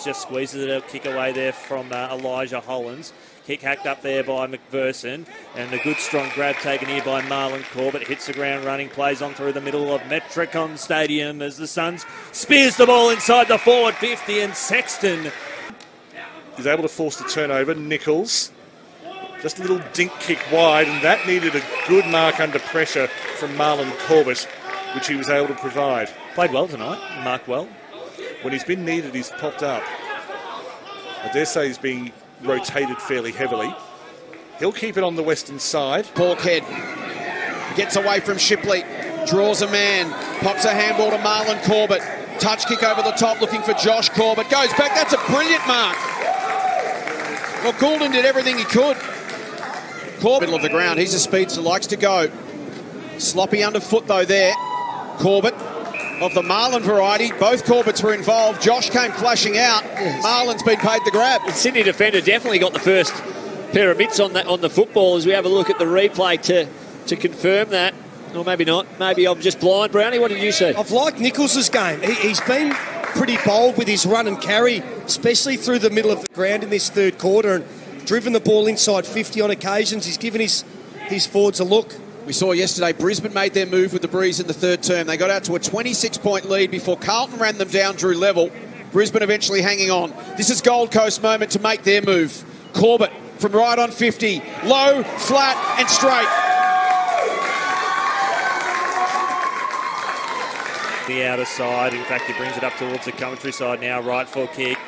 just squeezes it out, kick away there from Elijah Hollands. Kick hacked up there by McPherson, and the good strong grab taken here by Marlin Corbett. Hits the ground running, plays on through the middle of Metricon Stadium as the Suns spears the ball inside the forward 50, and Sexton is able to force the turnover. Nichols, just a little dink kick wide, and that needed a good mark under pressure from Marlin Corbett, which he was able to provide. Played well tonight, marked well. When he's been needed, he's popped up. I dare say he's being rotated fairly heavily. He'll keep it on the western side. Porkhead gets away from Shipley, draws a man, pops a handball to Marlin Corbett. Touch kick over the top, looking for Josh Corbett. Goes back, that's a brilliant mark. Well, Goulden did everything he could. Corbett, middle of the ground, he's a speedster, likes to go. Sloppy underfoot though there. Corbett of the Marlin variety. Both Corbett's were involved. Josh came flashing out. Yes. Marlin's been paid the grab. The Sydney defender definitely got the first pair of mitts on the football as we have a look at the replay to confirm that. Or maybe not. Maybe I'm just blind. Brownie, what did you see? I've liked Nichols' game. He's been pretty bold with his run and carry, especially through the middle of the ground in this third quarter, and driven the ball inside 50 on occasions. He's given his forwards a look. We saw yesterday Brisbane made their move with the breeze in the third term. They got out to a 26-point lead before Carlton ran them down, drew level. Brisbane eventually hanging on. This is Gold Coast moment to make their move. Corbett from right on 50. Low, flat and straight. The outer side, in fact, he brings it up towards the commentary side now. Right foot kick.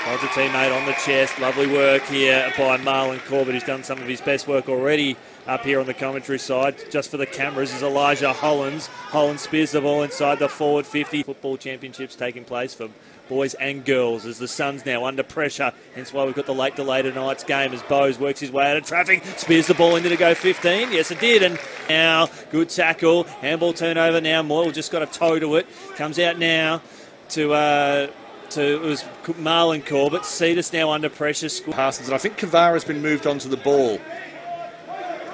Finds a teammate on the chest. Lovely work here by Marlin Corbett, who's done some of his best work already up here on the commentary side. Just for the cameras is Elijah Hollands. Hollands spears the ball inside the forward 50. Football championships taking place for boys and girls as the Suns now under pressure. Hence why we've got the late delay tonight's game as Bowes works his way out of traffic. Spears the ball into to go 15. Yes, it did. And now, good tackle. Handball turnover now. Moyle just got a toe to it. Comes out now to it was Marlin Corbett. Cetus now under pressure. Parsons, and I think Kavara's been moved onto the ball.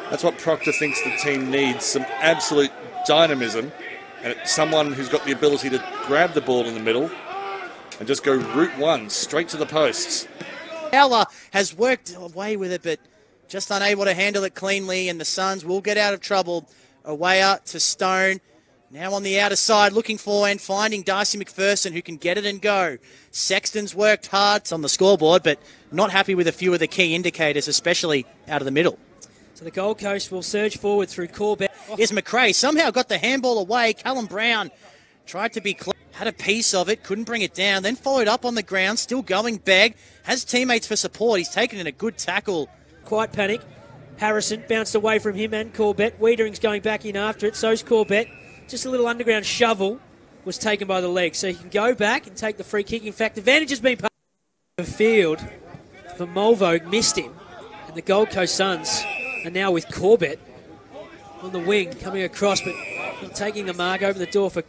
That's what Proctor thinks the team needs, some absolute dynamism, and someone who's got the ability to grab the ball in the middle and just go route one, straight to the posts. Fowler has worked away with it, but just unable to handle it cleanly, and the Suns will get out of trouble. Away out to Stone. Now on the outer side, looking for and finding Darcy McPherson, who can get it and go. Sexton's worked hard. It's on the scoreboard, but not happy with a few of the key indicators, especially out of the middle. So the Gold Coast will surge forward through Corbett. Here's McRae. Somehow got the handball away. Callum Brown tried to be clear. Had a piece of it, couldn't bring it down, then followed up on the ground, still going. Begg has teammates for support. He's taken in a good tackle. Quite panic. Harrison bounced away from him and Corbett. Wiedering's going back in after it. So's Corbett. Just a little underground shovel was taken by the leg. So he can go back and take the free kick. In fact, advantage has been passed. The field for Mulvo missed him. And the Gold Coast Suns are now with Corbett on the wing, coming across, but not taking the mark over the door for...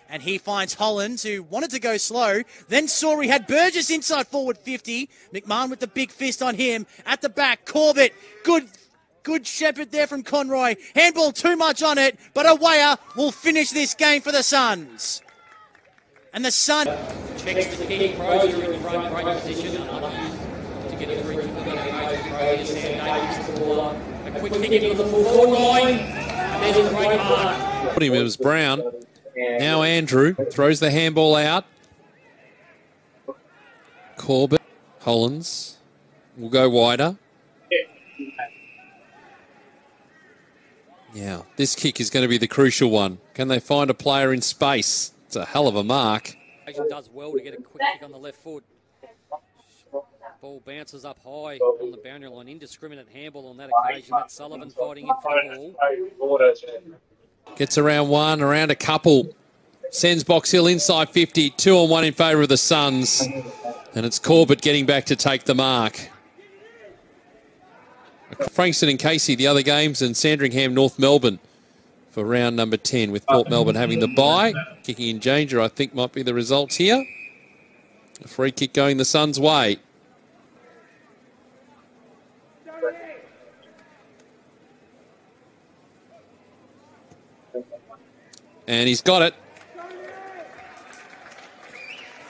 And he finds Hollands, who wanted to go slow, then saw he had Burgess inside forward 50. McMahon with the big fist on him. At the back, Corbett, good shepherd there from Conroy. Handball too much on it, but Awaya will finish this game for the Suns. And the Sun checks the kick. Crows are in front, great position, unlucky to get a free kick. Sam Davies, the ball. A quick kick into the full forward line. And there's a great mark. It was Brown. Now Andrew throws the handball out. Corbett, Hollands will go wider. Yeah, this kick is going to be the crucial one. Can they find a player in space? It's a hell of a mark. Does well to get a quick kick on the left foot. Ball bounces up high on the boundary line. Indiscriminate handball on that occasion. That's Sullivan fighting in for the ball. Gets around one, around a couple. Sends Box Hill inside 50. 2-on-1 in favour of the Suns. And it's Corbett getting back to take the mark. Frankston and Casey, the other games, and Sandringham, North Melbourne for round number 10, with Port Melbourne having the bye. Kicking in danger, I think, might be the results here. A free kick going the Suns' way. And he's got it.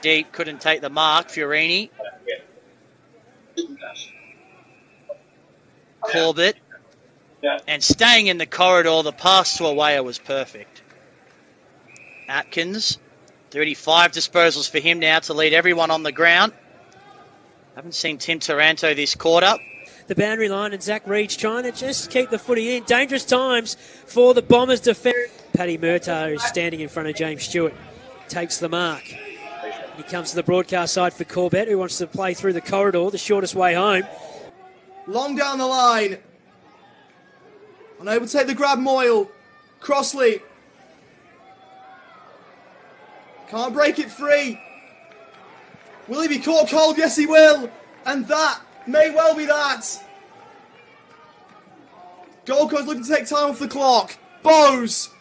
Deep, couldn't take the mark. Fiorini. Corbett. And staying in the corridor, the pass to Awaya was perfect. Atkins, 35 disposals for him now to lead everyone on the ground. Haven't seen Tim Taranto this quarter. The boundary line, and Zach Reed's trying to just keep the footy in. Dangerous times for the Bombers defence. Paddy Murtagh, who's standing in front of James Stewart, takes the mark. He comes to the broadcast side for Corbett, who wants to play through the corridor, the shortest way home. Long down the line. Unable to take the grab, Moyle. Crossley. Can't break it free. Will he be caught cold? Yes, he will. And that may well be that. Gold Coast looking to take time off the clock. Bowes.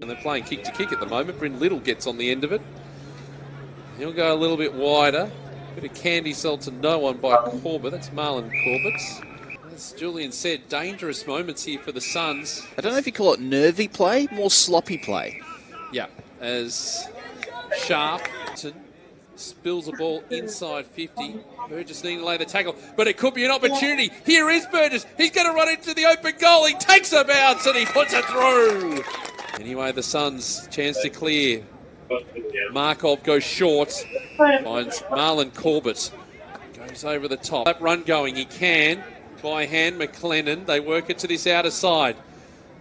And they're playing kick to kick at the moment. Bryn Little gets on the end of it. He'll go a little bit wider. Bit of candy sold to no one by Corbett. That's Marlin Corbett. As Julian said, dangerous moments here for the Suns. I don't know if you call it nervy play, more sloppy play. Yeah, as Sharp spills a ball inside 50. Burgess needing to lay the tackle, but it could be an opportunity. Here is Burgess. He's going to run into the open goal. He takes a bounce and he puts it through. Anyway, the Suns chance to clear. Markov goes short. Finds Marlin Corbett. Goes over the top. That run going. He can. By hand, McLennan. They work it to this outer side.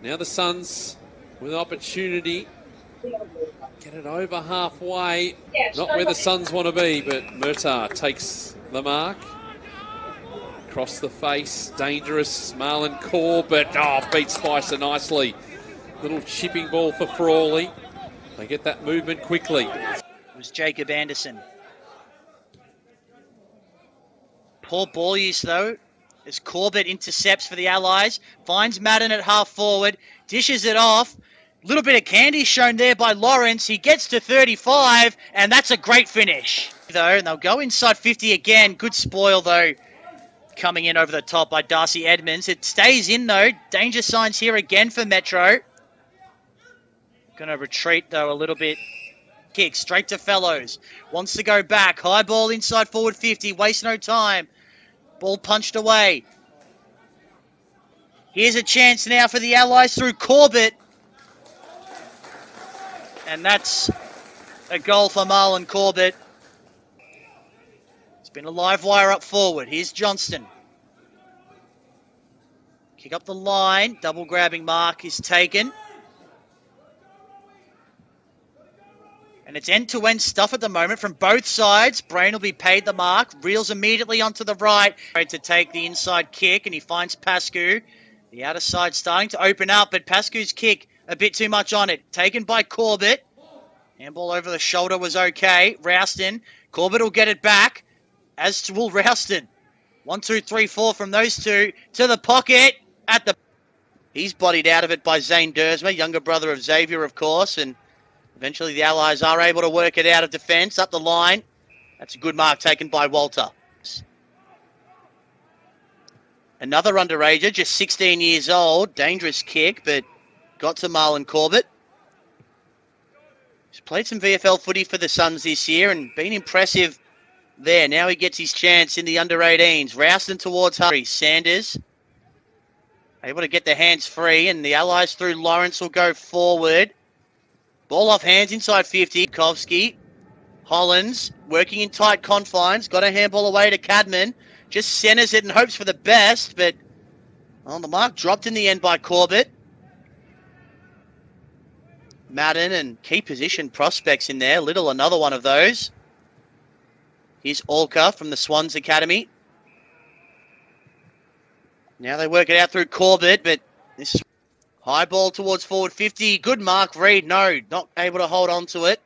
Now the Suns with opportunity. Get it over halfway. Not where the Suns want to be, but Murtagh takes the mark. Across the face. Dangerous. Marlin Corbett. Oh, beat Spicer nicely. Little chipping ball for Frawley. They get that movement quickly. It was Jacob Anderson. Poor ball use, though, as Corbett intercepts for the Allies. Finds Madden at half forward. Dishes it off. A little bit of candy shown there by Lawrence. He gets to 35, and that's a great finish. Though, and they'll go inside 50 again. Good spoil, though, coming in over the top by Darcy Edmonds. It stays in, though. Danger signs here again for Metro. Going to retreat, though, a little bit. Kick straight to Fellows. Wants to go back. High ball inside forward 50. Waste no time. Ball punched away. Here's a chance now for the Allies through Corbett. And that's a goal for Marlin Corbett. It's been a live wire up forward. Here's Johnston. Kick up the line. Double grabbing mark is taken. And it's end-to-end stuff at the moment from both sides. Brain will be paid the mark. Reels immediately onto the right to take the inside kick, and he finds Pascu. The outer side starting to open up, but Pascu's kick a bit too much on it. Taken by Corbett. Handball over the shoulder was okay. Rouston. Corbett will get it back, as will Rouston. 1, 2, 3, 4 from those two to the pocket. At the, he's bodied out of it by Zane Dersma, younger brother of Xavier, of course, and eventually the Allies are able to work it out of defence, up the line. That's a good mark taken by Walter. Another underager, just 16 years old. Dangerous kick, but got to Marlin Corbett. He's played some VFL footy for the Suns this year and been impressive there. Now he gets his chance in the under-18s. Rouston towards Hurry. Sanders able to get the hands free, and the Allies through Lawrence will go forward. Ball off hands inside 50. Kovsky. Hollins working in tight confines. Got a handball away to Cadman. Just centres it and hopes for the best, but well, the mark dropped in the end by Corbett. Madden and key position prospects in there. Little, another one of those. Here's Alka from the Swans Academy. Now they work it out through Corbett, but this is high ball towards forward 50. Good mark, Reed. No, not able to hold on to it.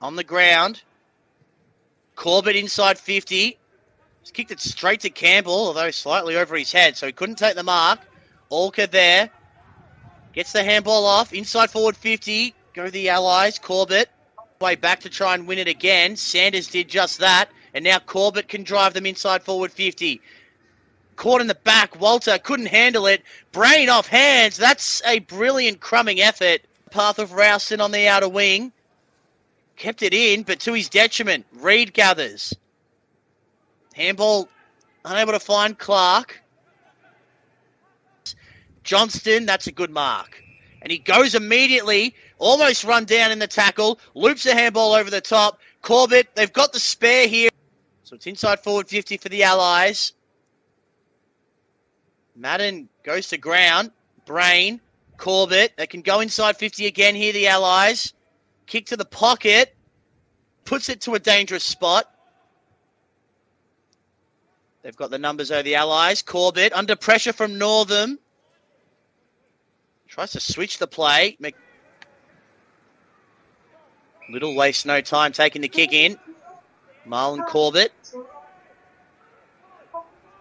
On the ground. Corbett inside 50. He's kicked it straight to Campbell, although slightly over his head, so he couldn't take the mark. Alka there. Gets the handball off. Inside forward 50. Go the Allies. Corbett. Way back to try and win it again. Sanders did just that. And now Corbett can drive them inside forward 50. Caught in the back. Walter couldn't handle it. Brain off hands. That's a brilliant crumbing effort. Path of Rouston on the outer wing. Kept it in, but to his detriment. Reed gathers. Handball unable to find Clark. Johnston, that's a good mark. And he goes immediately, almost run down in the tackle, loops a handball over the top. Corbett, they've got the spare here. So it's inside forward 50 for the Allies. Madden goes to ground. Brain, Corbett, they can go inside 50 again here, the Allies. Kick to the pocket, puts it to a dangerous spot. They've got the numbers over the Allies. Corbett under pressure from Northam. Tries to switch the play. Little wastes no time taking the kick in. Marlin Corbett.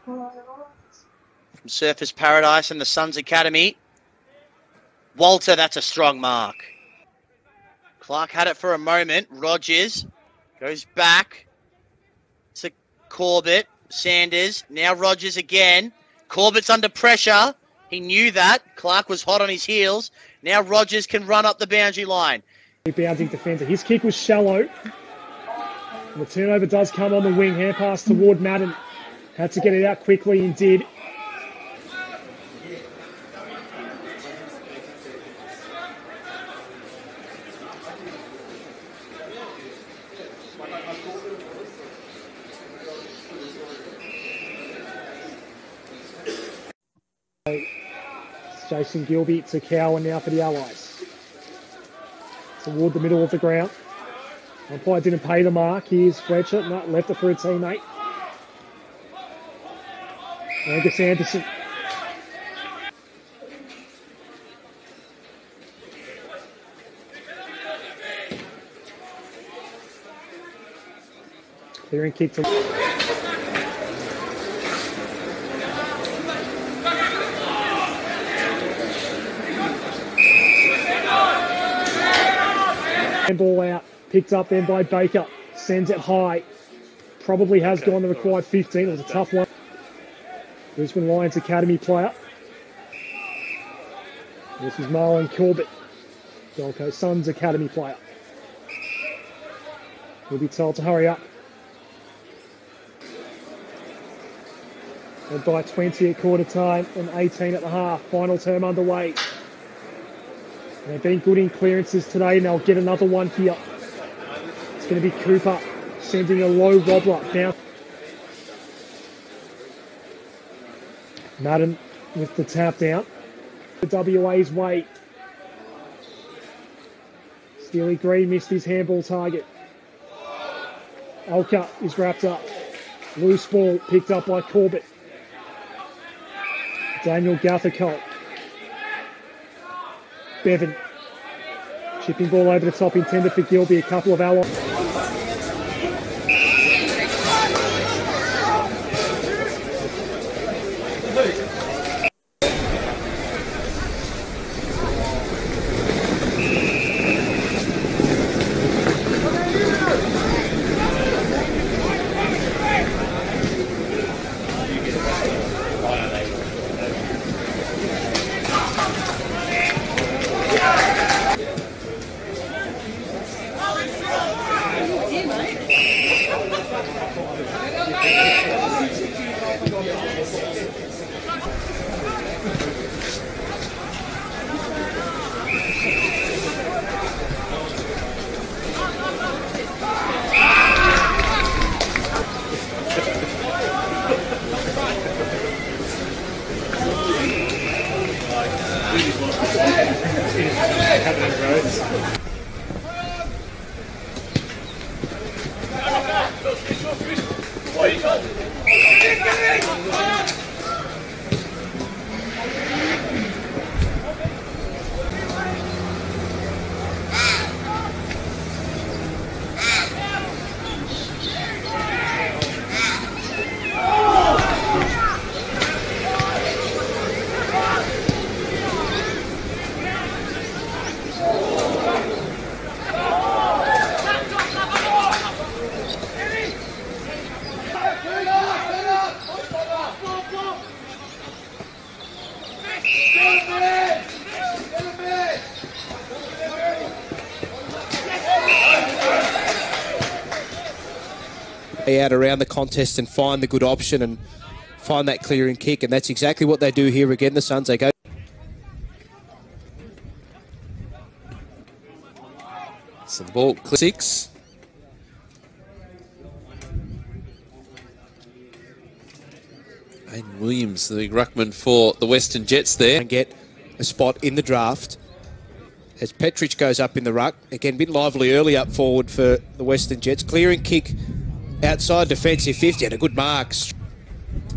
From Surfers Paradise and the Suns Academy. Walter, that's a strong mark. Clark had it for a moment. Rogers goes back to Corbett. Sanders, now Rogers again. Corbett's under pressure. He knew that. Clark was hot on his heels. Now Rogers can run up the boundary line. Bounding defender. His kick was shallow. The turnover does come on the wing. Hand pass toward Madden. Had to get it out quickly and did. Jason Gilby to Cowan now for the Allies. Toward the middle of the ground. Umpire didn't pay the mark. Here's Fletcher. No, left it for a teammate. Angus Anderson. Clearing kick to... Ball out, picked up then by Baker, sends it high, probably has gone the required 15, it was a tough one. Brisbane Lions Academy player. This is Marlin Corbett, Gold Coast Suns Academy player. He'll be told to hurry up. Led by 20 at quarter time and 18 at the half, final term underway. They've been good in clearances today, and they'll get another one here. It's going to be Cooper sending a low wobbler down. Madden with the tap down. The WA's way. Steely Green missed his handball target. Alka is wrapped up. Loose ball picked up by Corbett. Daniel Gathercole. Bevan. Chipping ball over the top, intended for Gilby. A couple of Allies. out around the contest and find the good option and find that clearing kick, and that's exactly what they do here again, the Suns. They go. So the ball, 6. Aiden Williams, the big ruckman for the Western Jets there. And get a spot in the draft as Petrich goes up in the ruck. Again, a bit lively early up forward for the Western Jets. Clearing kick outside defensive 50 and a good mark.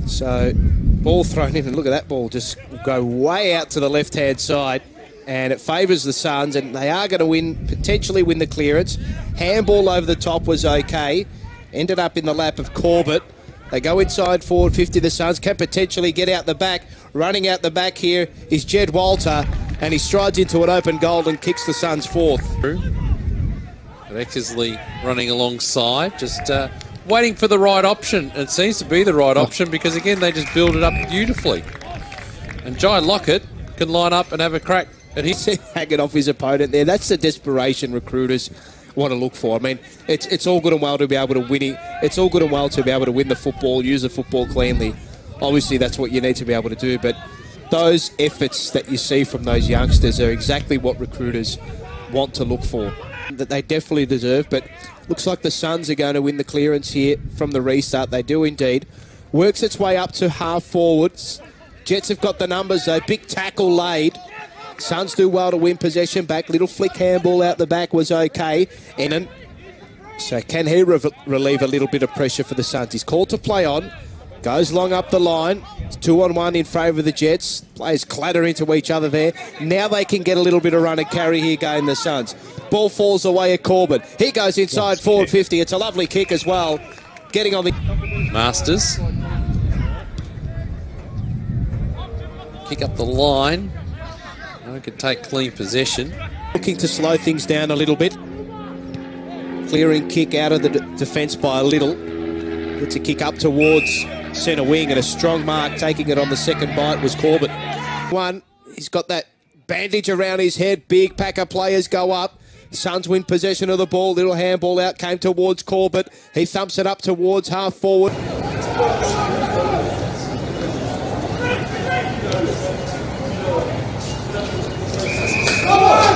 So ball thrown in, and look at that ball just go way out to the left-hand side, and it favours the Suns, and they are going to potentially win the clearance. Handball over the top was okay. Ended up in the lap of Corbett. They go inside forward 50. The Suns can potentially get out the back. Running out the back here is Jed Walter, and he strides into an open goal and kicks the Suns fourth. Eckersley running alongside, just waiting for the right option. It seems to be the right option because, again, they just build it up beautifully. And Jai Lockett can line up and have a crack at his... Hanging off his opponent there. That's the desperation recruiters want to look for. I mean, it's all good and well to be able to win it. It's all good and well to be able to win the football, use the football cleanly. Obviously, that's what you need to be able to do, but those efforts that you see from those youngsters are exactly what recruiters want to look for, that they definitely deserve. But looks like the Suns are going to win the clearance here from the restart. They do indeed. Works its way up to half forwards. Jets have got the numbers though. Big tackle laid. Suns do well to win possession back. Little flick handball out the back was okay. Ennan. So can he relieve a little bit of pressure for the Suns? He's called to play on. Goes long up the line. It's 2-on-1 in favour of the Jets. Players clatter into each other there. Now they can get a little bit of run and carry here going the Suns. Ball falls away at Corbett. He goes inside forward 50. It's a lovely kick as well. Getting on the... Masters. Kick up the line. I could take clean possession. Looking to slow things down a little bit. Clearing kick out of the defence by a little. It's a kick up towards centre wing, and a strong mark taking it on the second bite was Corbett. One, he's got that bandage around his head. Big pack of players go up. Suns win possession of the ball. Little handball out, came towards Corbett. He thumps it up towards half forward. Come on!